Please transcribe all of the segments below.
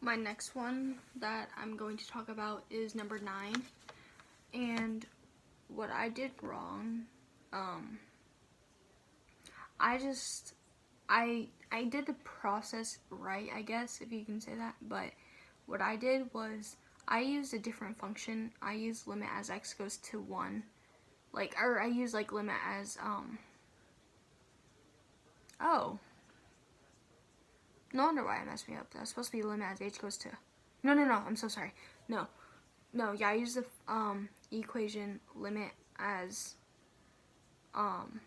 My next one that I'm going to talk about is number 9. And what I did wrong, I did the process right, I guess, if you can say that. But what I did was I used a different function. I used limit as x goes to 1. I used limit as, oh. No wonder why I messed me up. That's supposed to be limit as h goes to, no, I'm so sorry. No, yeah, I used the, equation limit as, the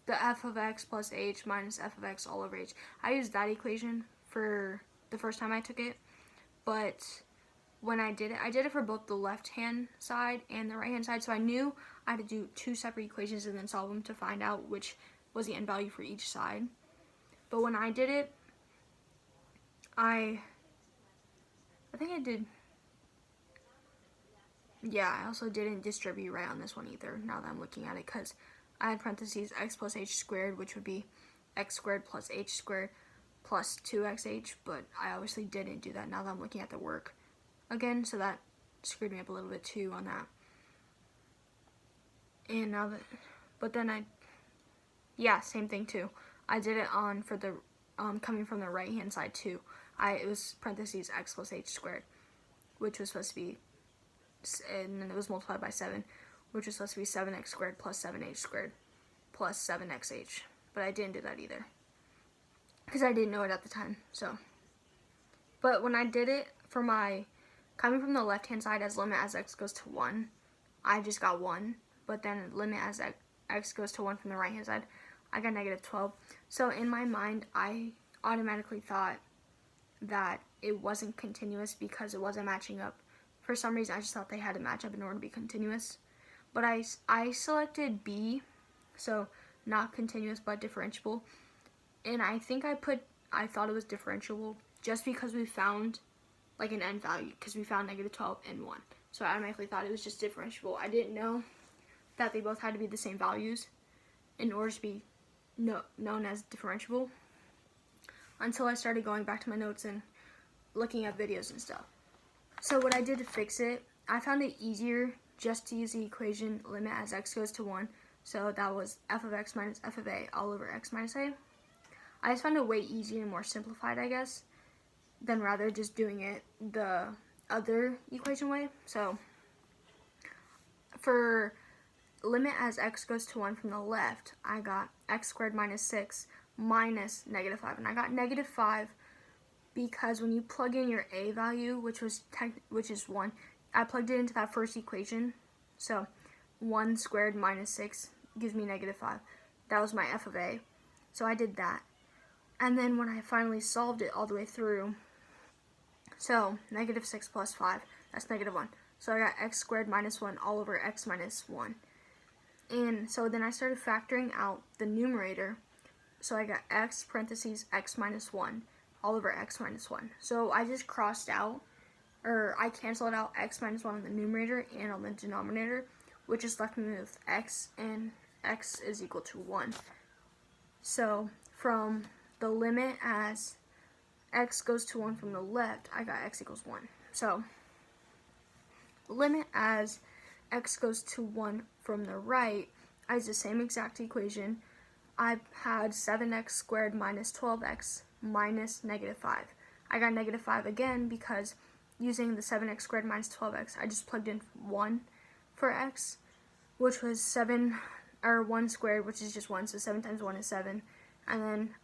f of x plus h minus f of x all over h. I used that equation for the first time I took it, but when I did it for both the left hand side and the right hand side, so I knew I had to do 2 separate equations and then solve them to find out which was the end value for each side. But when I did it, I think I did, yeah, I also didn't distribute right on this one either, now that I'm looking at it, because I had parentheses x plus h squared, which would be x squared plus h squared plus 2xh, but I obviously didn't do that now that I'm looking at the work again, so that screwed me up a little bit too on that. And now that, but then yeah, same thing too. I did it on for the, coming from the right hand side too. It was parentheses x plus h squared, which was supposed to be, and then it was multiplied by 7, which was supposed to be 7x squared plus 7h squared plus 7xh. But I didn't do that either, because I didn't know it at the time, so. But when I did it for my, coming from the left hand side as limit as x goes to 1, I just got 1. But then limit as x goes to 1 from the right hand side, I got negative 12. So in my mind, I automatically thought that it wasn't continuous because it wasn't matching up. For some reason, I just thought they had to match up in order to be continuous. But I selected B, so not continuous but differentiable. And I think I thought it was differentiable just because we found like an end value, because we found negative 12 and 1. So I automatically thought it was just differentiable. I didn't know that they both had to be the same values in order to be known as differentiable, until I started going back to my notes and looking at videos and stuff. So what I did to fix it, I found it easier just to use the equation limit as x goes to 1. So that was f of x minus f of a all over x minus a. I just found it way easier and more simplified, I guess, than rather just doing it the other equation way. So for limit as x goes to 1 from the left, I got x squared minus 6 minus negative 5. And I got negative 5 because when you plug in your a value, which is 1, I plugged it into that first equation. So 1 squared minus 6 gives me negative 5. That was my f of a. So I did that. And then when I finally solved it all the way through, so negative 6 plus 5, that's negative 1. So I got x squared minus 1 all over x minus 1. And so then I started factoring out the numerator. So I got x parentheses x minus 1 all over x minus 1. So I just crossed out, or I canceled out x minus 1 on the numerator and on the denominator, which just left me with x, and x is equal to 1. So from the limit as x goes to 1 from the left, I got x equals 1. So limit as x goes to 1 from the right, I use the same exact equation. I had 7x squared minus 12x minus negative 5. I got negative 5 again because using the 7x squared minus 12x, I just plugged in 1 for x, which was 1 squared, which is just 1, so 7 times 1 is 7. And then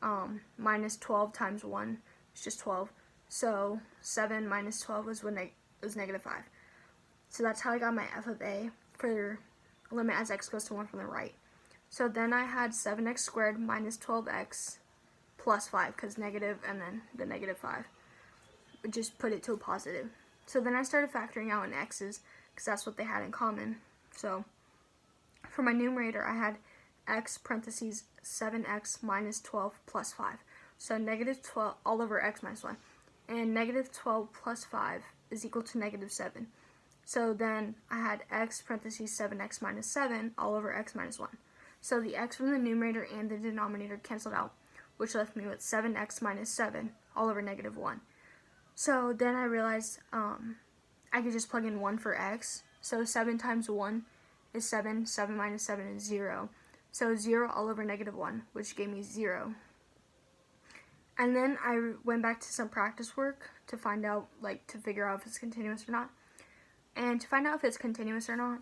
minus 12 times 1 is just 12. So 7 minus 12 was negative 5. So that's how I got my f of a for limit as x goes to 1 from the right. So then I had 7x squared minus 12x plus 5, because negative and then the negative 5. Just put it to a positive. So then I started factoring out in x's, because that's what they had in common. So for my numerator, I had x parentheses 7x minus 12 plus 5. So negative 12 all over x minus 1. And negative 12 plus 5 is equal to negative 7. So then I had x parentheses 7x minus 7 all over x minus 1. So the x from the numerator and the denominator canceled out, which left me with 7x minus 7 all over negative 1. So then I realized I could just plug in 1 for x. So 7 times 1 is 7. 7 minus 7 is 0. So 0 all over negative 1, which gave me 0. And then I went back to some practice work to find out, to figure out if it's continuous or not. And to find out if it's continuous or not,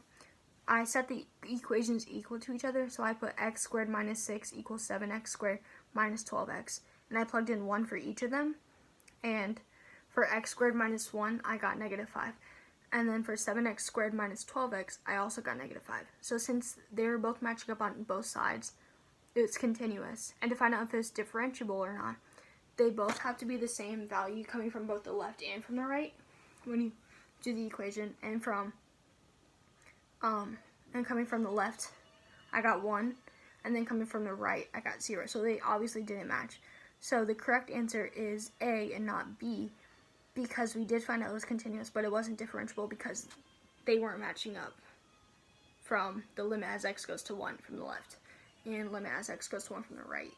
I set the equations equal to each other. So I put x squared minus 6 equals 7x squared minus 12x. And I plugged in 1 for each of them. And for x squared minus 1, I got negative 5. And then for 7x squared minus 12x, I also got negative 5. So since they were both matching up on both sides, it's continuous. And to find out if it's differentiable or not, they both have to be the same value coming from both the left and from the right when you do the equation. And coming from the left, I got 1, and then coming from the right, I got 0. So they obviously didn't match. So the correct answer is A and not B, because we did find out it was continuous, but it wasn't differentiable because they weren't matching up from the limit as x goes to 1 from the left and limit as x goes to 1 from the right.